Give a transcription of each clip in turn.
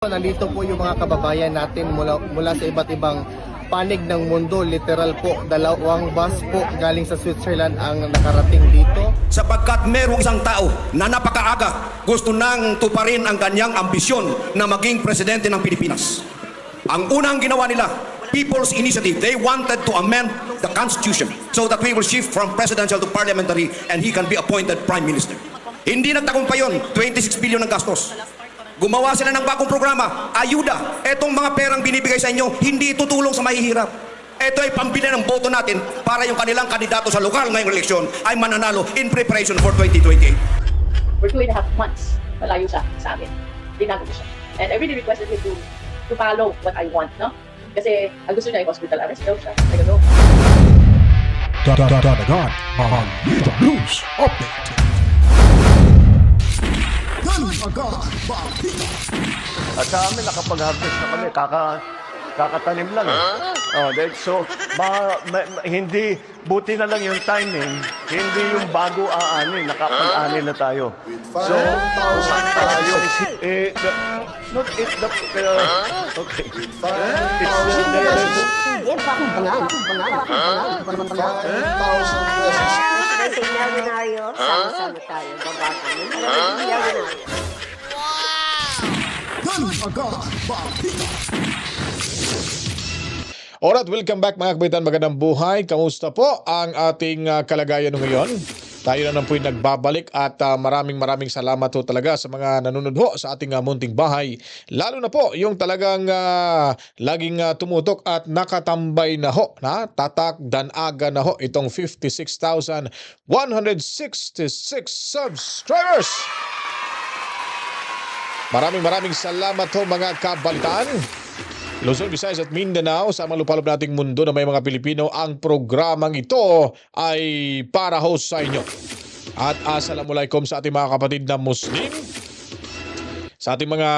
Nandito po yung mga kababayan natin mula sa iba't ibang panig ng mundo. Literal po, dalawang bus po galing sa Switzerland ang nakarating dito. Sapagkat merong isang tao na napakaaga gusto nang tuparin ang kanyang ambisyon na maging presidente ng Pilipinas. Ang unang ginawa nila, People's Initiative, they wanted to amend the Constitution so that we will shift from presidential to parliamentary and he can be appointed Prime Minister. Hindi nagtagumpay yun, 26 billion ang gastos. Gumawa sila ng bagong programa, ayuda. Etong mga perang binibigay sa inyo, hindi tutulong sa mahihirap. Ito ay pambili ng boto natin para yung kanilang kandidato sa lokal ngayong eleksyon ay mananalo in preparation for 2028. For 2.5 months, malayo siya sa amin. Tinago ko siya. And I really requested him to follow what I want, no? Kasi ang gusto niya ay hospital arrest daw siya. I don't know. Dadagan, Balita News Update. At sa amin, nakapag-harvest na kami. Kakatanim lang. So, hindi, buti na lang yung timing. Hindi yung bago aanin. Nakapag-aanin na tayo. So, tayo. Okay. Kasi milyonaryo, sama-sama tayo. Baba kami. Milyonaryo. Alright, welcome back mga kabayan, magandang buhay. Kamusta po ang ating kalagayan ngayon? Tayo na po yung nagbabalik at maraming salamat ho talaga sa mga nanonood ho sa ating munting bahay. Lalo na po yung talagang laging tumutok at nakatambay na ho, na tatak danaga na ho itong 56,166 subscribers. Maraming salamat ho mga kabalitaan. Luzon, Visayas at Mindanao, sa mga lupalop nating mundo na may mga Pilipino, ang programang ito ay para ho sa inyo. At assalamualaikum sa ating mga kapatid na Muslim, sa ating mga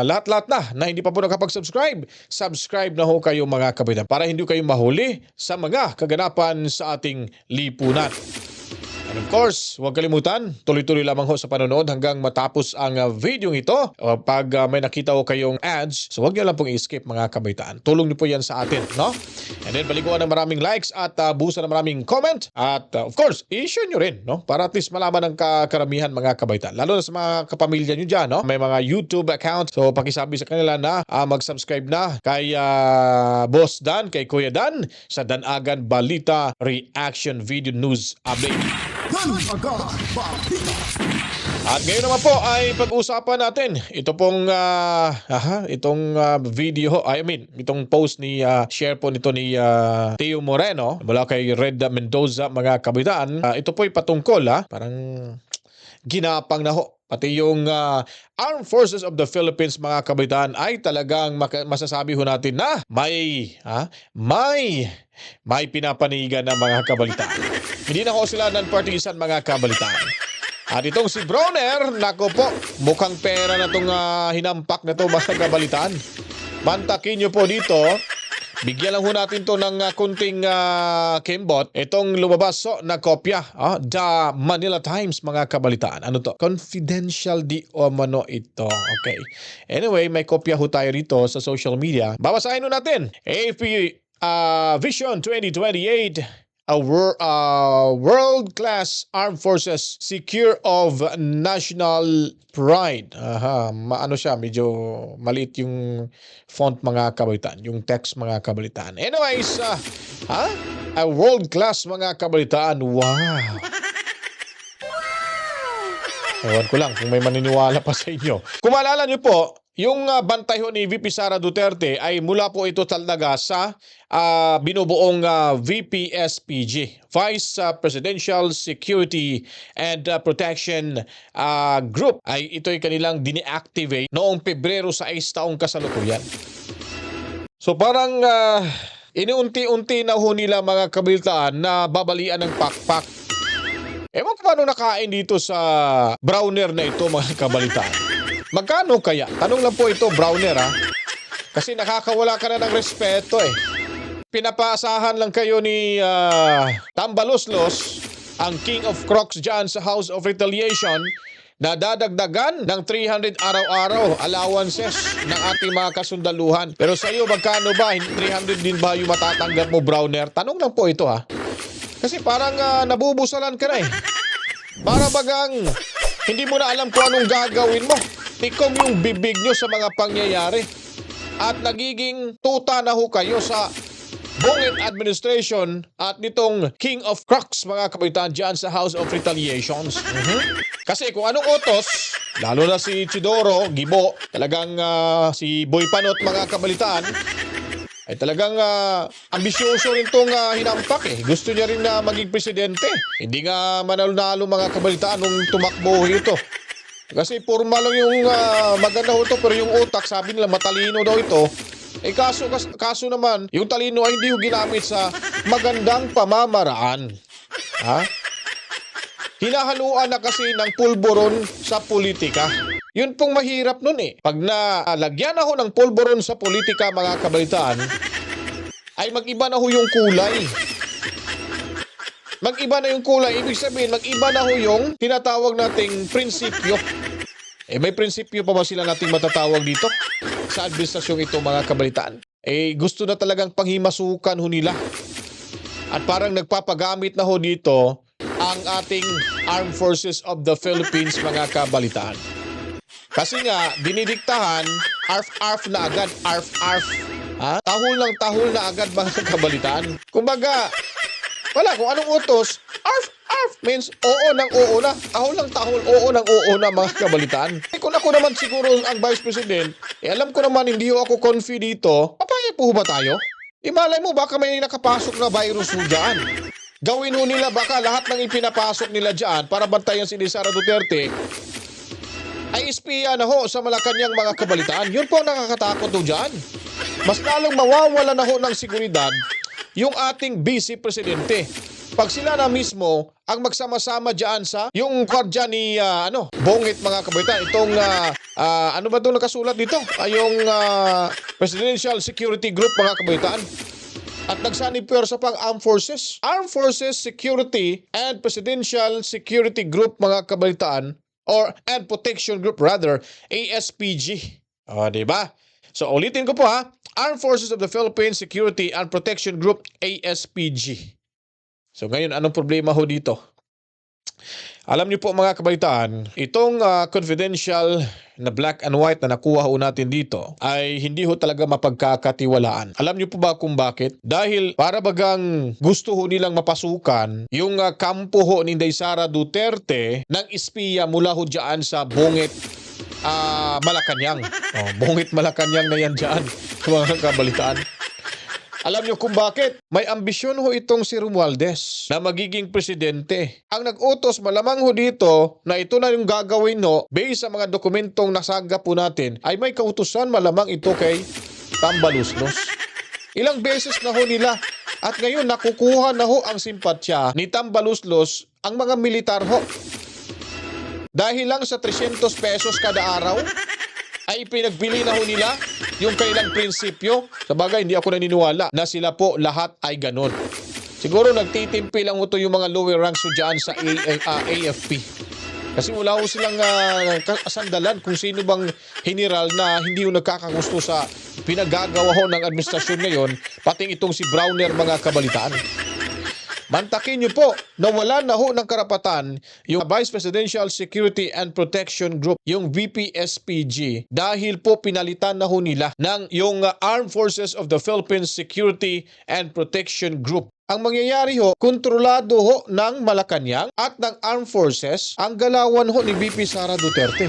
lahat-lahat na hindi pa po nakapag-subscribe, subscribe na ho kayo mga kapatid para hindi kayo mahuli sa mga kaganapan sa ating lipunan. And of course, huwag kalimutan, tuloy-tuloy lamang ho sa panonood hanggang matapos ang video ito. Pag may nakita ho kayong ads, so huwag nyo lang pong i-skip mga kabaitaan. Tulong nyo po yan sa atin, no? And then baliguan ng maraming likes at buhusan ng maraming comment. At of course, i-share nyo rin, no? Para at least malaman ng karamihan mga kabaitaan. Lalo na sa mga kapamilya nyo dyan, no? May mga YouTube account. So pakisabi sa kanila na mag-subscribe na kay Boss Dan, kay Kuya Dan, sa Danagan Balita Reaction Video News Update. At ngayon naman po ay pag-usapan natin ito pong video, itong post ni share po nito ni Teo Moreno mula kay Red Mendoza mga kabitaan. Ito po ay patungkol parang ginapang na ho. Pati yung Armed Forces of the Philippines mga kabitaan ay talagang masasabi ho natin na may pinapanigan na mga kabalitaan. Hindi na ho sila non-partisan mga kabalitaan. At itong si Browner, nako po, mukhang pera na itong hinampak na ito mga kabalitaan. Mantakin nyo po dito. Bigyan lang ho natin to ng kunting kimbot. Itong lumabas na kopya, The Manila Times mga kabalitaan. Ano to? Confidential di umano ito. Okay. Anyway, may kopya ho tayo rito sa social media. Babasahin ho natin. AFP Vision 2028. A world-class armed forces secure of national pride. Maano siya, medyo maliit yung font mga kabalitaan, yung text mga kabalitaan. Anyways, a world-class mga kabalitaan. Wow! Ewan ko lang kung may maniniwala pa sa inyo. Kung maalala nyo po, yung bantay ho ni VP Sara Duterte ay mula po ito talaga sa binubuong VPSPG, Vice Presidential Security and Protection Group. Ay ito'y kanilang dine-activate noong Pebrero 6 taong kasalukuyan. So parang iniunti-unti na ho nila mga kabalitaan na babalian ng pakpak. Ewan ko paano nakain dito sa Browner na ito mga kabalitaan. Magkano kaya? Tanong lang po ito, Browner Kasi nakakawala ka na ng respeto Pinapaasahan lang kayo ni Tambaloslos, ang King of Crocs dyan sa House of Retaliation, na dadagdagan ng 300 araw-araw allowances ng ating mga kasundaluhan. Pero sa iyo, magkano ba? 300 din ba yung matatanggap mo, Browner? Tanong lang po ito ha. Kasi parang nabubusalan ka na eh. Para bagang hindi mo na alam kung anong gagawin mo. Tikom yung bibig nyo sa mga pangyayari. At nagiging tuta na ho kayo sa Bungit administration at nitong King of Crooks, mga kabataan, dyan sa House of Retaliations. Kasi kung anong utos, lalo na si Chidoro, Gibo, talagang si Boy Panot, mga kabalitaan, ay talagang ambisyoso rin itong hinampak eh. Gusto niya rin na maging presidente. Hindi nga manalo-nalo, mga kabalitaan, nung tumakbo ito. Kasi formal lang yung maganda ho ito, pero yung utak, sabi nila matalino daw ito. Eh kaso naman, yung talino ay hindi yung ginamit sa magandang pamamaraan. Ha? Hinahaluan na kasi ng pulburon sa politika. Yun pong mahirap nun eh. Pag nalagyan ako ng pulburon sa politika, mga kabalitaan, ay mag-iba na ho yung kulay. Mag-iba na yung kulay. Ibig sabihin, mag-iba na ho yung tinatawag nating prinsipyo. Eh may prinsipyo pa ba sila nating matatawag dito? Sa administrasyong ito, mga kabalitaan. Eh gusto na talagang panghimasukan ho nila. At parang nagpapagamit na ho dito ang ating Armed Forces of the Philippines, mga kabalitaan. Kasi nga, dinidiktahan, arf-arf na agad, arf-arf. Ha? Tahol na agad, mga kabalitaan. Kumbaga, wala, kung anong utos, arf means oo ng oo na. Tahol ng tahol, oo ng oo na, mga kabalitaan. Kung ako naman siguro ang Vice President, alam ko naman hindi ako confi dito, papayag po ba tayo? Malay mo, baka may nakapasok na virus mo dyan. Gawin ho nila baka lahat ng ipinapasok nila dyan para bantayan si Sara Duterte ay espiya na ho sa Malacanang, mga kabalitaan. Yun po ang nakakatakot ho dyan. Mas lalong mawawala na ho ng seguridad yung ating Vice Presidente. Pag sila na mismo ang magsama-sama dyan sa yung kwardiya ni Bungit, mga kabalitaan. Itong ano ba itong nakasulat dito? Yung Presidential Security Group, mga kabalitaan. At nagsanib pwersa pang Armed Forces. Armed Forces Security and Presidential Security Group, mga kabalitaan, and Protection Group rather, ASPG. Diba? So ulitin ko po ha, Armed Forces of the Philippines Security and Protection Group, ASPG. So ngayon, anong problema ho dito? Alam niyo po, mga kabalitaan, itong confidential na black and white na nakuha ho natin dito ay hindi ho talaga mapagkakatiwalaan. Alam niyo po ba kung bakit? Dahil para bagang gusto ho nilang mapasukan yung kampo ho ni Sara Duterte ng espiya mula ho dyan sa Bungit, Malacanang. Bungit Malacanang na yan dyan, mga kabalitaan. Alam niyo kung bakit? May ambisyon ho itong si Romualdez na magiging presidente. Ang nag-utos malamang ho dito na ito na yung gagawin no, based sa mga dokumentong nasaga po natin, ay may kautusan malamang ito kay Tambaluslos. Ilang beses na ho nila at ngayon nakukuha na ho ang simpatya ni Tambaluslos ang mga militar ho. Dahil lang sa 300 pesos kada araw, ay pinagbili na ho nila yung kanilang prinsipyo. Sabagay, hindi ako naniniwala na sila po lahat ay ganun. Siguro nagtitimpi lang ito yung mga lower ranks dyan sa AFP. Kasi wala ho silang kasandalan kung sino bang general na hindi ho nagkakagusto sa pinagagawa ho ng administrasyon ngayon, pating itong si Browner, mga kabalitaan. Mantakin niyo po na wala na ho ng karapatan yung Vice Presidential Security and Protection Group, yung VPSPG, dahil po pinalitan na ho nila ng yung Armed Forces of the Philippines Security and Protection Group. Ang mangyayari ho, kontrolado ho ng Malacanang at ng Armed Forces ang galawan ho ni VP Sara Duterte.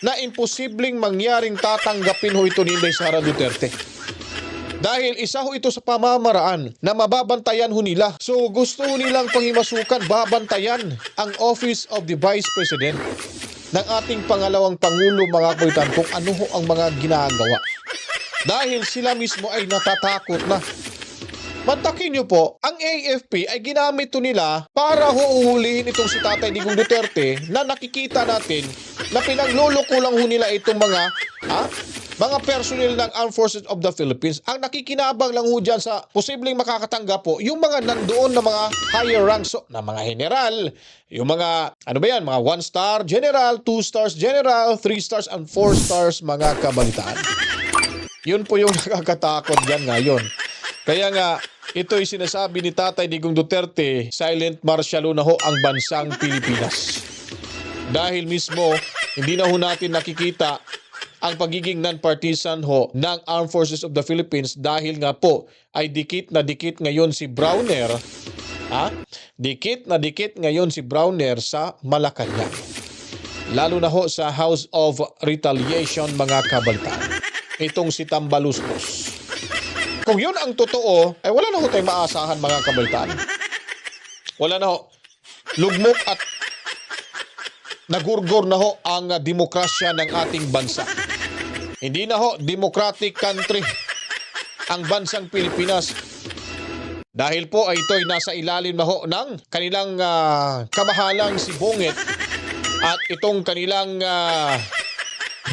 Na imposibleng mangyaring tatanggapin ho ito ni Sara Duterte. Dahil isa ho ito sa pamamaraan na mababantayan ho nila. So gusto ho nilang panghimasukan, babantayan ang Office of the Vice President ng ating pangalawang Pangulo, mga kabalitaan, kung ano ho ang mga ginagawa. Dahil sila mismo ay natatakot na. Mantakin nyo po, ang AFP ay ginamit to nila para huuhulihin itong si Tatay Digong Duterte na nakikita natin na pinagloloko lang ho nila itong mga mga personnel ng Armed Forces of the Philippines. Ang nakikinabang lang ho dyan sa posibleng makakatanggap po, yung mga nandoon na mga higher ranks na mga general, yung mga, ano ba yan, mga 1-star general, 2 stars general, 3 stars and 4 stars mga kabalitaan. Yun po yung nakakatakot dyan ngayon. Kaya nga, ito'y sinasabi ni Tatay Digong Duterte, silent martial na ho ang bansang Pilipinas. Dahil mismo, hindi na ho natin nakikita ang pagiging non-partisan ho ng Armed Forces of the Philippines dahil nga po ay dikit na dikit ngayon si Browner. Dikit na dikit ngayon si Browner sa Malacanang. Lalo na ho sa House of Retaliation mga kabalitaan. Itong si Tambaluslos. Kung yun ang totoo, ay wala na ho tayong maasahan mga kabalitaan. Wala na ho. Lugmok at nagurgor na ho ang demokrasya ng ating bansa. Hindi na ho democratic country ang bansang Pilipinas. Dahil po ay ito'y nasa ilalim na ho ng kanilang kamahalang si Bongit at itong kanilang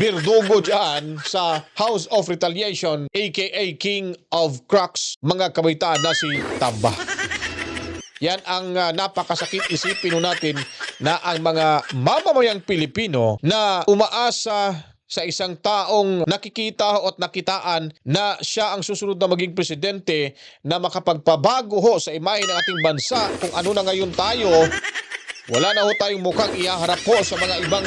birdugo dyan sa House of Retaliation aka King of Crooks mga kabaitaan na si Tamba. Yan ang napakasakit isipin natin na ang mga mamamayang Pilipino na umaasa sa isang taong nakikita at nakitaan na siya ang susunod na maging presidente na makapagpabago ho sa imahe ng ating bansa kung ano na ngayon tayo. Wala na ho tayong mukhang ihaharap ho sa mga ibang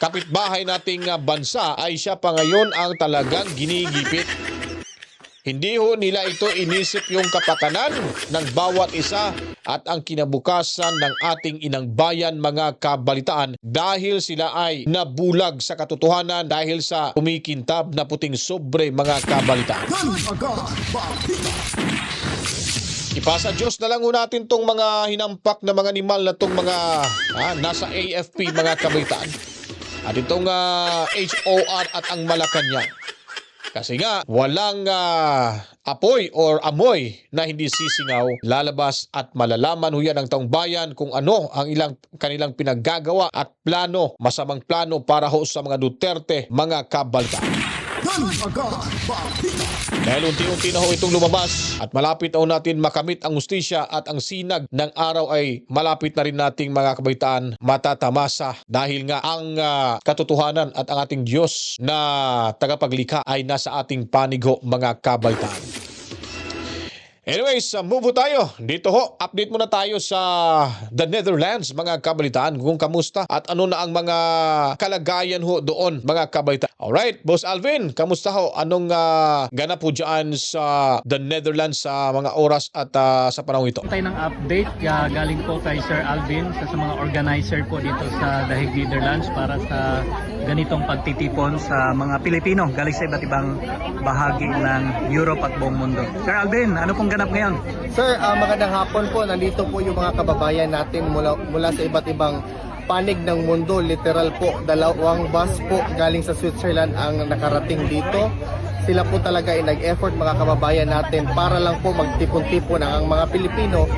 kapitbahay nating bansa ay siya pa ngayon ang talagang ginigipit. Hindi ho nila ito inisip yung kapakanan ng bawat isa at ang kinabukasan ng ating inang bayan mga kabalitaan dahil sila ay nabulag sa katotohanan dahil sa kumikintab na puting sobre mga kabalitaan. Ipasa Diyos na lang ho natin tong mga hinampak na mga animal na tong mga nasa AFP mga kabalitaan. At itong HOR at ang Malacanang. Kasi nga, walang apoy or amoy na hindi sisingaw, lalabas at malalaman ho yan ng taong bayan kung ano ang kanilang pinaggagawa at plano, masamang plano para ho sa mga Duterte, mga kabalitaan. Dahil unti-unti na ho itong lumabas at malapit na ho natin makamit ang hustisya at ang sinag ng araw ay malapit na rin nating mga kabaitaan matatamasa dahil nga ang katotohanan at ang ating Diyos na tagapaglikha ay nasa ating panig ho mga kabaitaan. Anyways, move tayo. Dito ho, update muna tayo sa the Netherlands, mga kabalitaan, kung kamusta at ano na ang mga kalagayan ho doon, mga kabalitaan. Alright, Boss Alvin, kamusta ho? Anong ganap po dyan sa the Netherlands sa mga oras at sa panahon ito? Tayo ng update galing po kay Sir Alvin sa mga organizer po dito sa The Hague, Netherlands para sa ganitong pagtitipon sa mga Pilipino galing sa iba't ibang bahagi ng Europe at buong mundo. Sir Alvin, ano pong ganap ngayon? Sir, magandang hapon po. Nandito po yung mga kababayan natin mula sa iba't ibang panig ng mundo. Literal po, 2 bus po galing sa Switzerland ang nakarating dito. Sila po talaga ay nag-effort mga kababayan natin para lang po magtipon-tipon ang mga Pilipino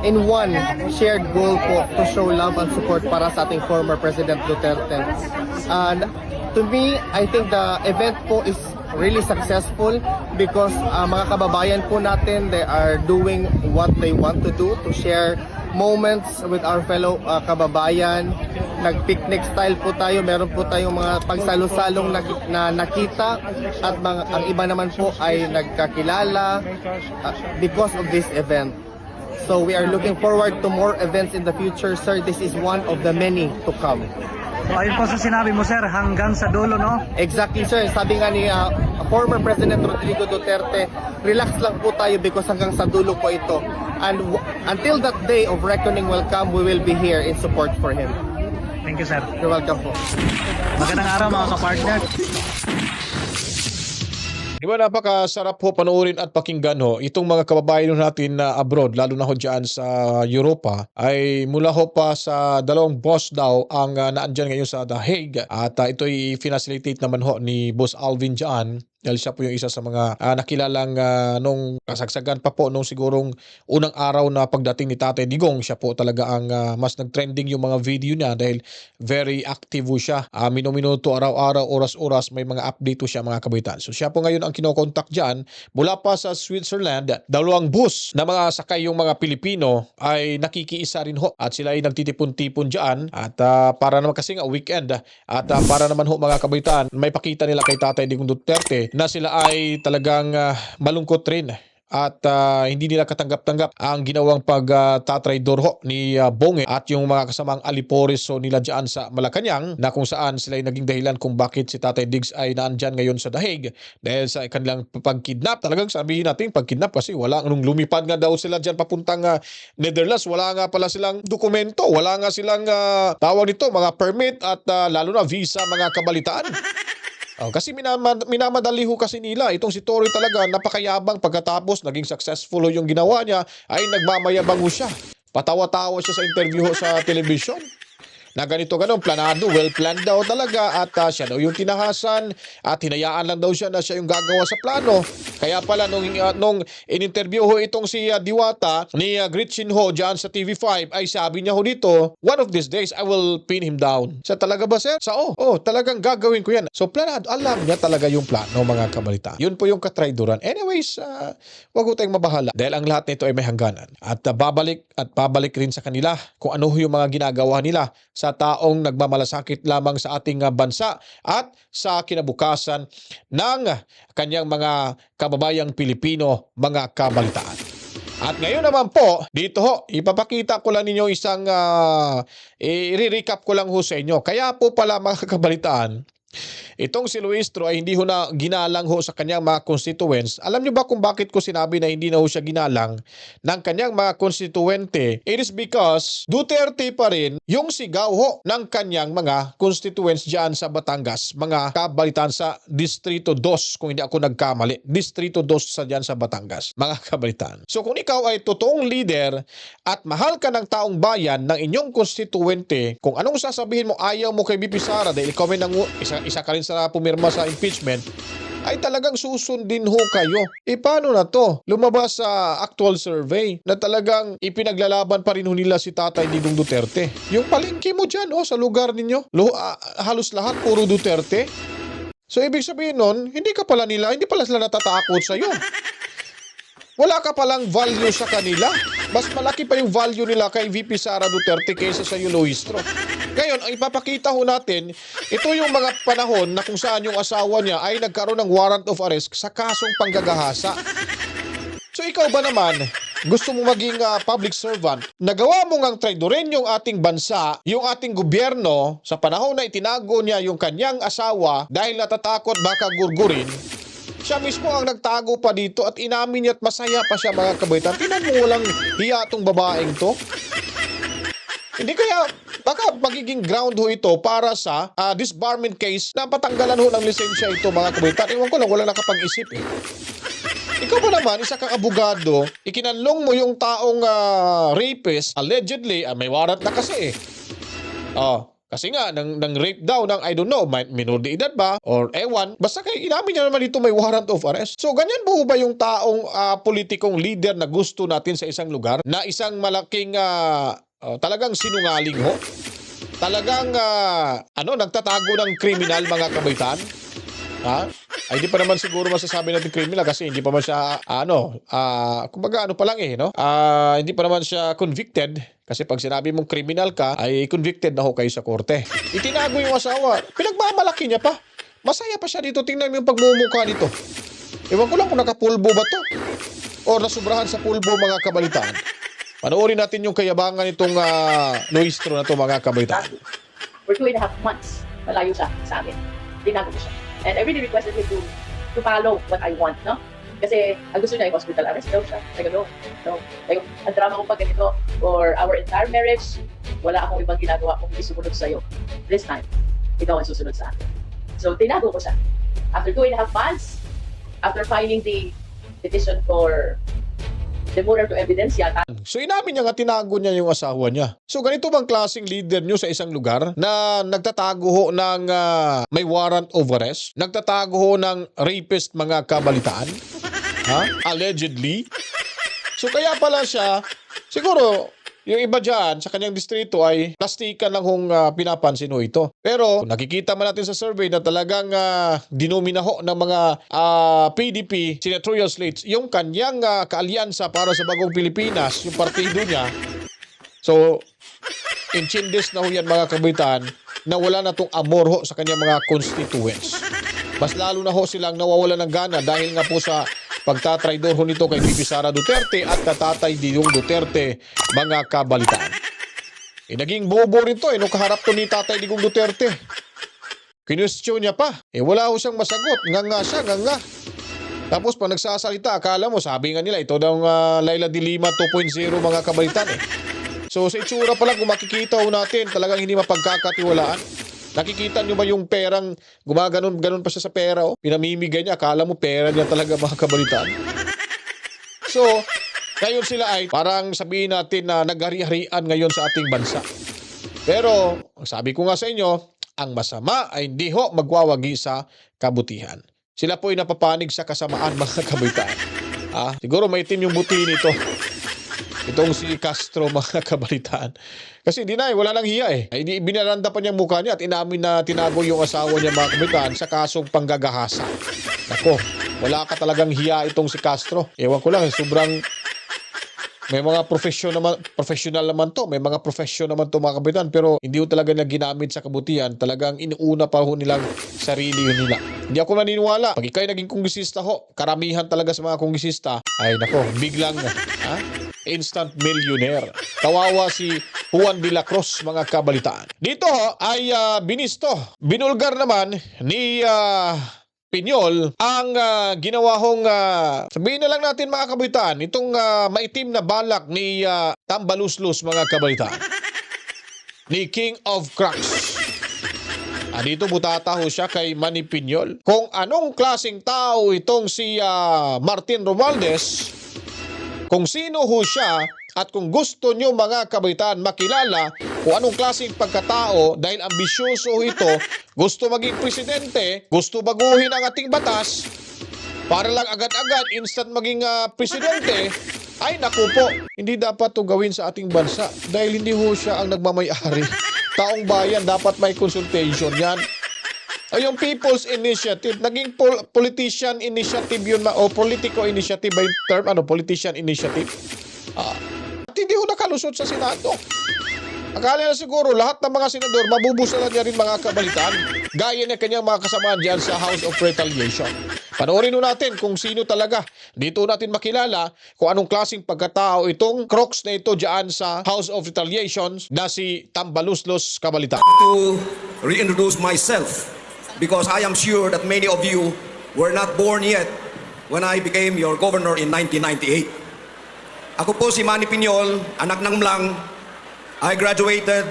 in one shared goal po to show love and support para sa ating former President Duterte. To me, I think the event po is really successful because mga kababayan po natin, they are doing what they want to do to share moments with our fellow kababayan. Nag-picnic style po tayo, meron po tayong mga pagsalo-salong na nakita at ang iba naman po ay nagkakilala because of this event. So we are looking forward to more events in the future, sir. This is one of the many to come. Ayun po sa sinabi mo, sir, hanggang sa dulo, no? Exactly, sir. Sabi nga ni former President Rodrigo Duterte, relax lang po tayo because hanggang sa dulo po ito. And until that day of reckoning will come, we will be here in support for him. Thank you, sir. You're welcome po. Magandang araw, mga kapartner. Di ba napakasarap ho panoorin at pakinggan ho itong mga kababayan natin na abroad, lalo na ho dyan sa Europa, ay mula ho pa sa 2 boss daw ang naandyan ngayon sa The Hague at ito'y finacilitate naman ho ni Boss Alvin dyan. Dahil siya po yung isa sa mga nakilalang nung kasagsagan pa po nung sigurong unang araw na pagdating ni Tatay Digong. Siya po talaga ang mas nag-trending yung mga video niya dahil very active po siya. Minuminuto, araw-araw, oras-oras may mga update po siya mga kababayan. So siya po ngayon ang kinokontak dyan. Mula pa sa Switzerland, 2 bus na mga sakay yung mga Pilipino ay nakikiisa rin ho. At sila ay nagtitipon-tipon dyan. At para naman kasi nga weekend at para naman ho mga kababayan, may pakita nila kay Tatay Digong Duterte na sila ay talagang malungkot rin at hindi nila katanggap-tanggap ang ginawang pagtatraidor ho ni Bonge at yung mga kasamang alipores so nila dyan sa Malacanang na kung saan sila ay naging dahilan kung bakit si Tatay Diggs ay naandyan ngayon sa Dahig dahil sa kanilang pagkidnap. Talagang sabihin natin pagkidnap kasi wala nung lumipad nga daw sila dyan papuntang Netherlands, wala nga pala silang dokumento, wala nga silang tawag nito mga permit at lalo na visa mga kabalitaan. Kasi minamadali ho kasi nila. Itong si Tory talaga napakayabang pagkatapos naging successful ho yung ginawa niya ay nagmamayabang ho siya. Patawa-tawa siya sa interview ho sa television. Na ganito ganun, planado, well planned daw talaga at siya daw yung tinahasan at hinayaan lang daw siya na siya yung gagawa sa plano. Kaya pala nung in-interview ho itong si Diwata ni Gretchen ho dyan sa TV5 ay sabi niya ho dito, one of these days I will pin him down. Siya talaga ba sir? Talagang gagawin ko yan. So planado, alam niya talaga yung plano mga kabalitaan. Yun po yung katraiduran. Anyways, wag ho tayong mabahala dahil ang lahat nito ay may hangganan. At babalik rin sa kanila kung ano yung mga ginagawa nila sa taong nagmamalasakit lamang sa ating bansa at sa kinabukasan ng kanyang mga kababayang Pilipino, mga kabalitaan. At ngayon naman po, dito ho, ipapakita ko lang ninyo isang i-recap ko lang ho sa inyo. Kaya po pala mga kabalitaan, itong si Luistro ay hindi ho na ginalang ho sa kanyang mga constituents. Alam niyo ba kung bakit ko sinabi na hindi na ho siya ginalang ng kanyang mga constituente? It is because Duterte pa rin yung sigaw ho ng kanyang mga constituents dyan sa Batangas. Mga kabalitaan sa Distrito 2, kung hindi ako nagkamali. Distrito 2 sa dyan sa Batangas. Mga kabalitaan. So kung ikaw ay totoong leader at mahal ka ng taong bayan ng inyong constituente, kung anong sasabihin mo ayaw mo kay BP Sara dahil ikaw may isa ka rin sa pumirma sa impeachment, ay talagang susundin ho kayo. Paano na to? Lumabas sa actual survey na talagang ipinaglalaban pa rin ho nila si Tatay Digong Duterte. Yung palengke mo dyan sa lugar ninyo, halos lahat puro Duterte. So ibig sabihin nun, hindi pala sila natatakot sa'yo. Wala ka palang value sa kanila. Mas malaki pa yung value nila kay VP Sara Duterte kaysa sa Luistro. Ngayon, ang ipapakita ho natin, ito yung mga panahon na kung saan yung asawa niya ay nagkaroon ng warrant of arrest sa kasong panggagahasa. So ikaw ba naman, gusto mo maging public servant, nagawa mo ngang traidorin yung ating bansa, yung ating gobyerno, sa panahon na itinago niya yung kanyang asawa dahil natatakot baka gurgurin, siya mismo ang nagtago pa dito at inamin niya at masaya pa siya mga kabaitan. Tinan mo walang hiya tong babaeng to. Hindi kaya baka magiging ground ho ito para sa disbarment case na patanggalan ho ng lisensya ito mga kabaitan. Iwan ko lang, wala nakapag-isip eh. Ikaw ba naman, isa kang abogado, ikinanlong mo yung taong rapist, allegedly, may warrant na kasi eh. Kasi nga, nang rape daw ng, I don't know, minor de edad ba? Or ewan. Basta kayo, inamin niya naman dito may warrant of arrest. So, ganyan po ba yung taong politikong leader na gusto natin sa isang lugar? Na isang malaking, talagang sinungaling ho? Talagang, nagtatago ng kriminal mga kabaitan? Ay, hindi pa naman siguro masasabi natin criminal kasi hindi pa man siya, kumbaga pa lang no? Hindi pa naman siya convicted. Kasi pag sinabi mong criminal ka, ay convicted na ho kayo sa korte. Itinago yung asawa. Pinagmamalaki niya pa. Masaya pa siya dito. Tingnan mo yung pagmumukha dito. Ewan ko lang kung nakapulbo ba to. O nasubrahan sa pulbo mga kabalitaan. Panoorin natin yung kayabangan itong Luistro na to mga kabalitaan. For 2.5 months, malayo siya sa amin. Tinago ko siya. And I really requested him to follow what I want, no? Kasi ang gusto niya ay hospital arrest daw siya. Like, no. Like, ang drama ko pag ganito, for our entire marriage, wala akong ibang ginagawa kung hindi sumunod sa'yo. This time, ikaw ang susunod sa akin. So, tinago ko siya. After 2.5 months, after filing the petition for demurrer to evidence yan. So inamin niya nga tinago niya yung asawa niya. So ganito bang klaseng leader nyo sa isang lugar na nagtatago ho ng may warrant of arrest? Nagtatago ho ng rapist mga kabalitaan? Ha? Allegedly? So kaya pala siya, siguro yung iba dyan sa kanyang distrito ay plastikan lang hong pinapansin ho ito. Pero nakikita man natin sa survey na talagang dinomina ho ng mga PDP senatorial slates yung kanyang kaalyansa para sa Bagong Pilipinas, yung partido niya. So, inchindes na ho yan mga kabitan na wala na tong amor ho sa kanyang mga constituents. Mas lalo na ho silang nawawala ng gana dahil nga po sa pagtatraidor ho nito kay Bibi Sara Duterte at Tatay Digong Duterte, mga kabalitaan. Naging bobo rin to, nung kaharap to ni Tatay Digong Duterte. Kinwestiyon niya pa. Wala ho siyang masagot. Nga siya, nga. Tapos pag nagsasalita, akala mo, sabi nga nila, ito daw Laila de Lima 2.0 mga kabalitaan So sa itsura pa lang, kung makikita ho natin, talagang hindi mapagkakatiwalaan. Nakikita nyo ba yung perang gumaganon pa siya sa pera? Pinamimigay niya, akala mo pera niya talaga mga kabalitaan. So, ngayon sila ay parang sabihin natin na naghari-harian ngayon sa ating bansa. Pero, sabi ko nga sa inyo, ang masama ay hindi ho magwawagi sa kabutihan. Sila po ay napapanig sa kasamaan mga kabalitaan. Siguro may team yung buti nito. Itong si Castro mga kabalitaan. Kasi wala nang hiya Binaranda pa niya mukha niya at inamin na tinago yung asawa niya mga kabalitaan sa kasong panggagahasa. Nako, wala ka talagang hiya itong si Castro. Ewan ko lang, sobrang may mga professional naman to. May mga profession naman to mga kabalitaan. Pero hindi ho talaga na ginamit sa kabutihan. Talagang inuuna pa ho nilang sarili nila. Hindi ako naniniwala. Pag ikaw'y naging kongresista ho, karamihan talaga sa mga kongresista, ay nako, biglang instant millionaire. Kawawa si Juan de la Cruz mga kabalitaan. Dito ay binulgar naman ni Piñol ang ginawa hong sabihin na lang natin mga kabalitaan, itong maitim na balak ni Tambaluslos mga kabalitaan. Ni King of Cracks. Dito butata ho siya kay Manny Piñol. Kung anong klaseng tao itong si Martin Romualdez, kung sino ho siya at kung gusto nyo mga kabaitan makilala kung anong klaseng pagkatao dahil ambisyoso ito, gusto maging presidente, gusto baguhin ang ating batas para lang agad-agad instant maging presidente, ay naku po, hindi dapat to gawin sa ating bansa dahil hindi ho siya ang nagmamayari. Taong bayan dapat may consultation yan. Ay yung People's Initiative, naging politician initiative yun o politico initiative ba yung term? Politician initiative? At hindi ho nakalusot sa Senado. Akala na siguro lahat ng mga senador mabubusalan niya rin mga kabalitaan. Gaya niya kanyang mga kasamaan dyan sa House of Retaliation. Panoorin ho natin kung sino talaga. Dito natin makilala kung anong klaseng pagkatao itong crocs na ito dyan sa House of Retaliation na si Tambaluslos Kabalitaan. To reintroduce myself because I am sure that many of you were not born yet when I became your governor in 1998. Ako po si Manny Piñol, anak ng Mlang. I graduated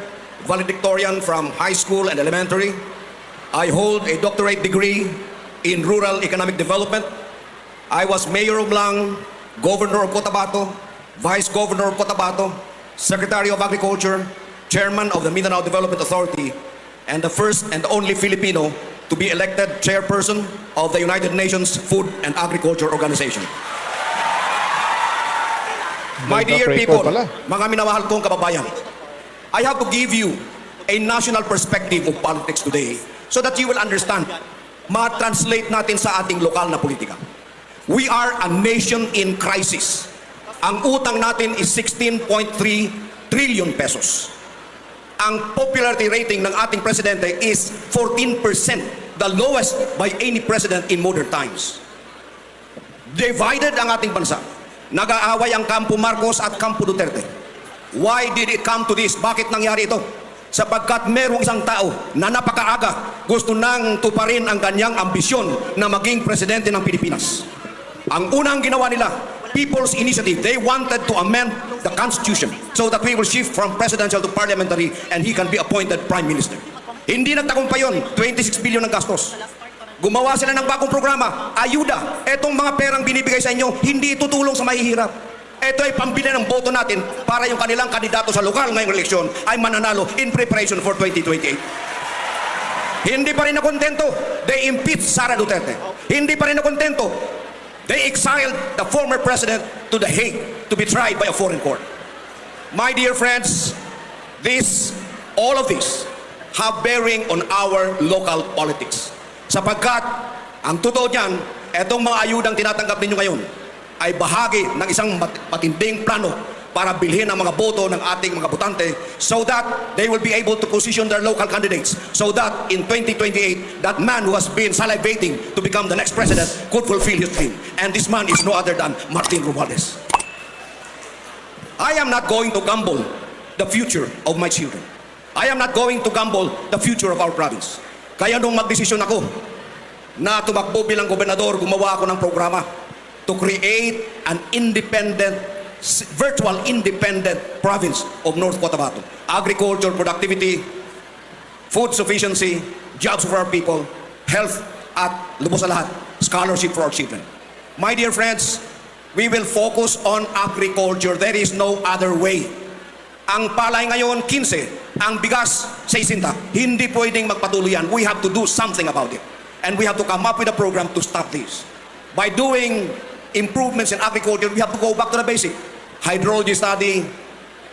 valedictorian from high school and elementary. I hold a doctorate degree in rural economic development. I was mayor of Mlang, governor of Cotabato, vice governor of Cotabato, secretary of agriculture, chairman of the Mindanao Development Authority, and the first and only Filipino to be elected chairperson of the United Nations Food and Agriculture Organization. My dear people, mga minamahal kong kababayan, I have to give you a national perspective of politics today so that you will understand, ma-translate natin sa ating lokal na politika. We are a nation in crisis. Ang utang natin is 16.3 trillion pesos. Ang popularity rating ng ating presidente is 14%, the lowest by any president in modern times. Divided ang ating bansa. Nag-aaway ang kampo Marcos at kampo Duterte. Why did it come to this? Bakit nangyari ito? Sapagkat merong isang tao na napakaaga gusto nang tuparin ang kanyang ambisyon na maging presidente ng Pilipinas. Ang unang ginawa nila, People's Initiative, they wanted to amend the Constitution so that we will shift from presidential to parliamentary and he can be appointed Prime Minister. Hindi nagtagumpay yun, 26 billion ng gastos. Gumawa sila ng bagong programa, ayuda. Etong mga perang binibigay sa inyo, hindi tutulong sa mahihirap. Ito ay pambili ng boto natin para yung kanilang kandidato sa lokal ngayong eleksyon ay mananalo in preparation for 2028. Hindi pa rin nakontento. They impeached Sara Duterte. Hindi pa rin nakontento. They exiled the former president to The Hague to be tried by a foreign court. My dear friends, all of this have bearing on our local politics. Sapagkat, ang totoo niyan, etong mga ayudang tinatanggap ninyo ngayon ay bahagi ng isang matinding plano para bilhin ang mga boto ng ating mga botante so that they will be able to position their local candidates so that in 2028, that man who has been salivating to become the next president could fulfill his dream. And this man is no other than Martin Romualdez. I am not going to gamble the future of my children. I am not going to gamble the future of our province. Kaya nung magdesisyon ako na tumakbo bilang gobernador, gumawa ako ng programa to create an virtual independent province of North Cotabato. Agriculture, productivity, food sufficiency, jobs for our people, health, at lubos sa lahat, scholarship for our children. My dear friends, we will focus on agriculture. There is no other way. Ang palay ngayon, 15. Ang bigas, 60. Hindi pwedeng magpatuloy yan. We have to do something about it. And we have to come up with a program to stop this. By doing improvements in agriculture, we have to go back to the basic. Hydrology study,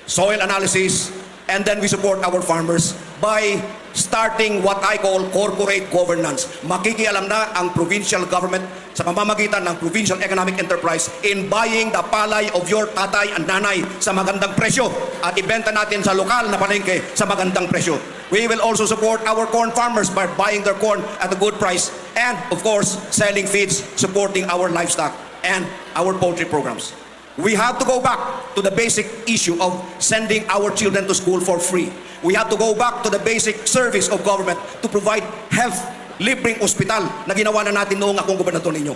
soil analysis, and then we support our farmers by starting what I call corporate governance. Makikialam na ang provincial government sa pamamagitan ng provincial economic enterprise in buying the palay of your tatay and nanay sa magandang presyo at ibenta natin sa lokal na palengke sa magandang presyo. We will also support our corn farmers by buying their corn at a good price and, of course, selling feeds, supporting our livestock and our poultry programs. We have to go back to the basic issue of sending our children to school for free. We have to go back to the basic service of government to provide health, libreng ospital na ginawa na natin noong akong gobernador ninyo.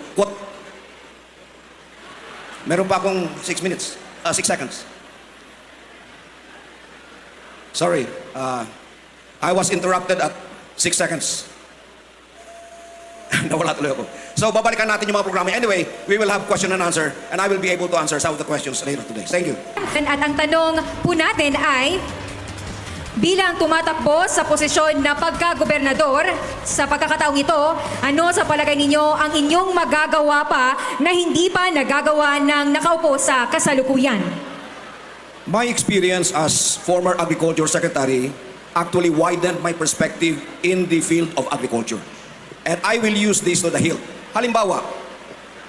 Meron pa akong 6 seconds. Sorry, I was interrupted at 6 seconds. Nawala tuloy ako. So, babalikan natin yung mga programa. Anyway, we will have question and answer and I will be able to answer some of the questions later today. Thank you. At ang tanong po natin ay, bilang tumatakbo sa posisyon na pagka-gobernador, sa pagkakataong ito, ano sa palagay ninyo ang inyong magagawa pa na hindi pa nagagawa ng nakaupo sa kasalukuyan? My experience as former agriculture secretary actually widened my perspective in the field of agriculture. And I will use this to the hilt. Halimbawa,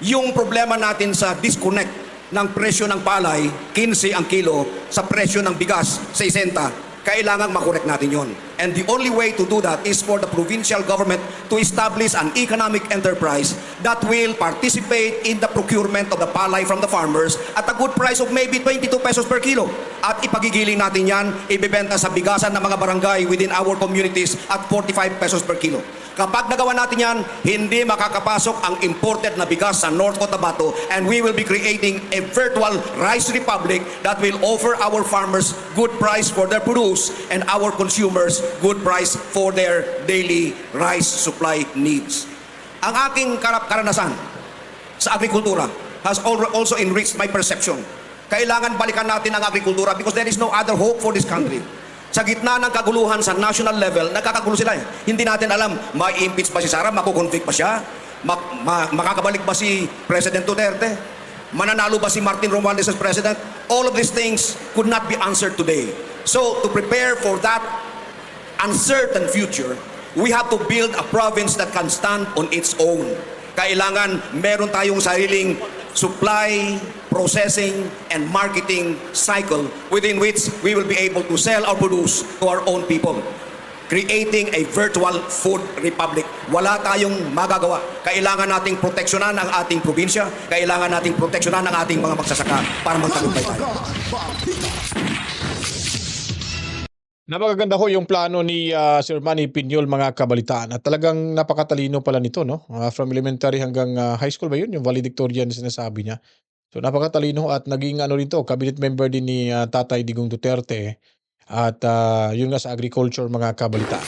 yung problema natin sa disconnect ng presyo ng palay, 15 ang kilo, sa presyo ng bigas, 60, kailangang makorek natin yon. And the only way to do that is for the provincial government to establish an economic enterprise that will participate in the procurement of the palay from the farmers at a good price of maybe 22 pesos per kilo. At ipagigiling natin yan, ibibenta sa bigasan ng mga barangay within our communities at 45 pesos per kilo. Kapag nagawa natin yan, hindi makakapasok ang imported na bigas sa North Cotabato and we will be creating a virtual rice republic that will offer our farmers good price for their produce and our consumers good price for their daily rice supply needs. Ang aking karanasan sa agrikultura has also enriched my perception. Kailangan balikan natin ang agrikultura because there is no other hope for this country. Sa gitna ng kaguluhan sa national level, nagkakagulo sila. Hindi natin alam, ma-impeach ba si Sara, makukonvict ba siya, makakabalik ba si President Duterte, mananalo ba si Martin Romualdez as President. All of these things could not be answered today. So, to prepare for that uncertain future, we have to build a province that can stand on its own. Kailangan meron tayong sariling supply, processing, and marketing cycle within which we will be able to sell our produce to our own people. Creating a virtual food republic. Wala tayong magagawa. Kailangan nating proteksyonan ang ating probinsya. Kailangan nating proteksyonan ang ating mga magsasaka para magtagumpay tayo. Napakaganda ho yung plano ni Sir Manny Piñol, mga kabalitaan. At talagang napakatalino pala nito, no? From elementary hanggang high school ba yun? Yung valedictorian na sinasabi niya. So napakatalino at naging rito, cabinet member din ni Tatay Digong Duterte at yun nga sa agriculture, mga kabalitaan.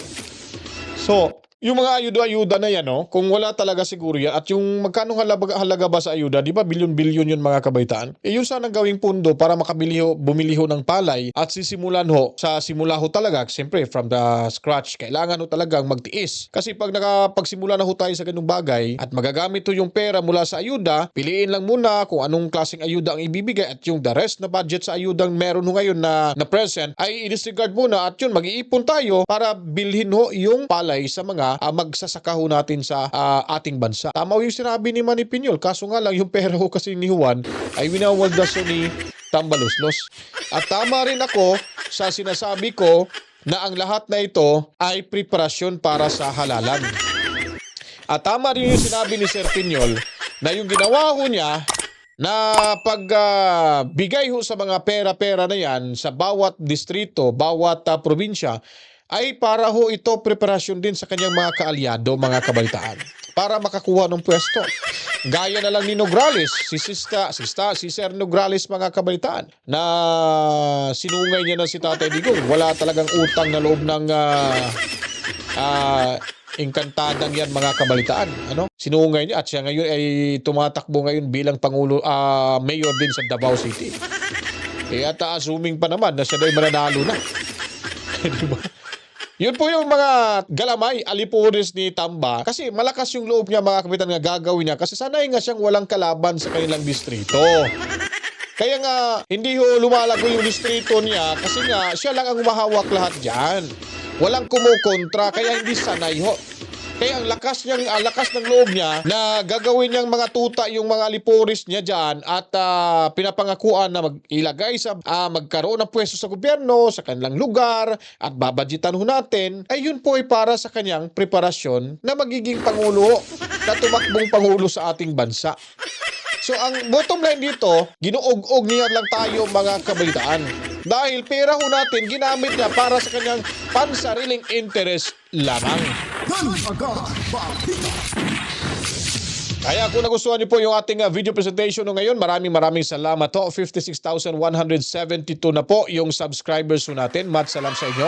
So, Yung mga ayuda-ayuda na yan, no? Kung wala talaga siguro yan, at yung magkano halaga ba sa ayuda, di ba bilyon-bilyon yun mga kabaitaan? Yun sanang gawing pundo para bumili ho ng palay at sisimulan ho, sa simula ho talaga, siyempre from the scratch, kailangan ho talagang magtiis. Kasi pag nakapagsimula na ho tayo sa ganung bagay at magagamit ho yung pera mula sa ayuda, piliin lang muna kung anong klaseng ayuda ang ibibigay at yung the rest na budget sa ayudang meron ho ngayon na present ay i-disregard muna at yun, mag-iipon tayo para bilhin ho yung palay sa mga magsasaka ho natin sa ating bansa. Tama ho yung sinabi ni Manny Piñol, kaso nga lang yung pera ho kasi ni Juan ay winawaldas ho ni Tambaluslos. At tama rin ako sa sinasabi ko na ang lahat na ito ay preparasyon para sa halalan. At tama rin yung sinabi ni Sir Piñol na yung ginawa ho niya na pagbigay ho sa mga pera-pera na yan sa bawat distrito, bawat probinsya, ay para ho ito preparasyon din sa kanyang mga kaalyado, mga kabalitaan, para makakuha ng pwesto. Gaya na lang ni Nograles, si Sir Nograles, mga kabalitaan, na sinungay niya na si Tatay Digong. Wala talagang utang na loob ng engkantadang yan, mga kabalitaan. Ano? Sinungay niya at siya ngayon ay tumatakbo ngayon bilang mayor din sa Davao City. At assuming pa naman na siya daw mananalo na. Diba? Yun po yung mga galamay, alipuris ni Tamba. Kasi malakas yung loob niya, mga kapitan, nga gagawin niya. Kasi sanay nga siyang walang kalaban sa kanilang distrito. Kaya nga, hindi ho lumalago yung distrito niya kasi nga siya lang ang umahawak lahat dyan. Walang kumukontra, kaya hindi sanay ho. Kaya ang lakas ng loob niya na gagawin niyang mga tuta yung mga lipuris niya dyan at pinapangakuan na ilagay sa magkaroon ng pwesto sa gobyerno, sa kanilang lugar at babadgetan ho natin, ay yun po ay para sa kanyang preparasyon na magiging pangulo, na tumakbong pangulo sa ating bansa. So ang bottom line dito, ginuog-og niya lang tayo, mga kabalitaan. Dahil pera ho natin ginamit niya para sa kanyang pansariling interest lamang. Kaya kung nagustuhan niyo po yung ating video presentation ngayon, maraming salamat ho. 56,172 na po yung subscribers ho natin. Salam sa inyo.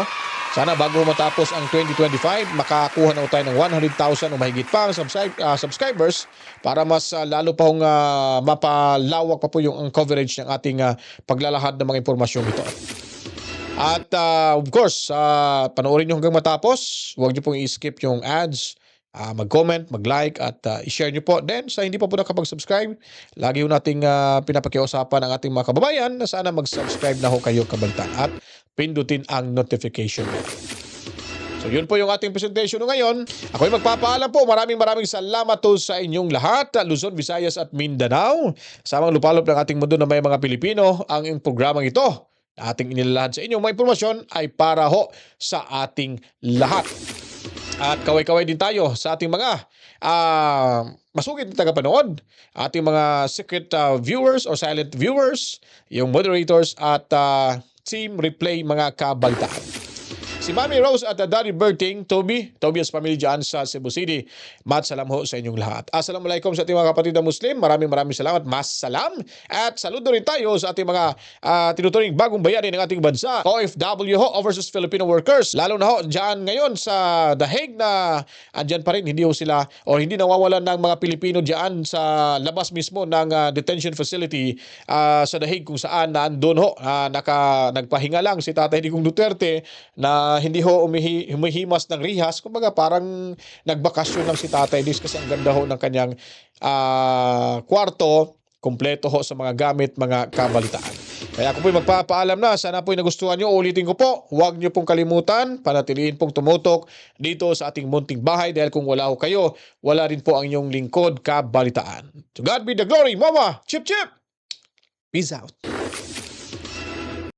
Sana bago matapos ang 2025, makakuha na tayo ng 100,000 o mahigit pa ang subscribers para mas lalo pa hong mapalawak pa po yung coverage ng ating paglalahad ng mga impormasyon ito. At of course, panoorin nyo hanggang matapos. Huwag nyo pong i-skip yung ads. Mag-comment, mag-like at i-share nyo po. Then sa hindi pa po nakapag-subscribe, lagi ho nating pinapakiusapan ang ating mga kababayan na sana mag-subscribe na ho kayo, kabalitaan, at pindutin ang notification bell. So yun po yung ating presentation ngayon. Ako'y magpapaalam po. Maraming salamat po sa inyong lahat. Luzon, Visayas at Mindanao. Sa mga lupalop ng ating mundo na may mga Pilipino, ang programang ito ating inilalahad sa inyo mga impormasyon ay para ho sa ating lahat. At kaway-kaway din tayo sa ating mga masugid na tagapanood, ating mga secret viewers or silent viewers, yung moderators at team replay, mga kabalitaan. Si Mami Rose at Daddy Berting, Tobias family dyan sa Cebu City. Salam ho sa inyong lahat. Assalamualaikum sa ating mga kapatid na Muslim. Maraming salamat. Salam. At saludo rin tayo sa ating mga tinuturing bagong bayani ng ating bansa. OFW ho, Overseas Filipino Workers. Lalo na ho dyan ngayon sa The Hague na andyan pa rin. Hindi ho sila o hindi nawawalan ng mga Pilipino dyan sa labas mismo ng detention facility sa The Hague, kung saan naandun ho nagpahinga lang si Tatay Digong Duterte na hindi ho humihimas ng rihas. Kumbaga parang nagbakasyon lang si Tatay Digong kasi ang ganda ho ng kanyang kwarto, kumpleto ho sa mga gamit, mga kabalitaan. Kaya ako po'y magpapaalam na. Sana po'y nagustuhan nyo. Ulitin ko po, huwag nyo pong kalimutan, panatiliin pong tumutok dito sa ating munting bahay, dahil kung wala ho kayo, wala rin po ang inyong lingkod, kabalitaan. To God be the glory, Mama! Chip! Peace out!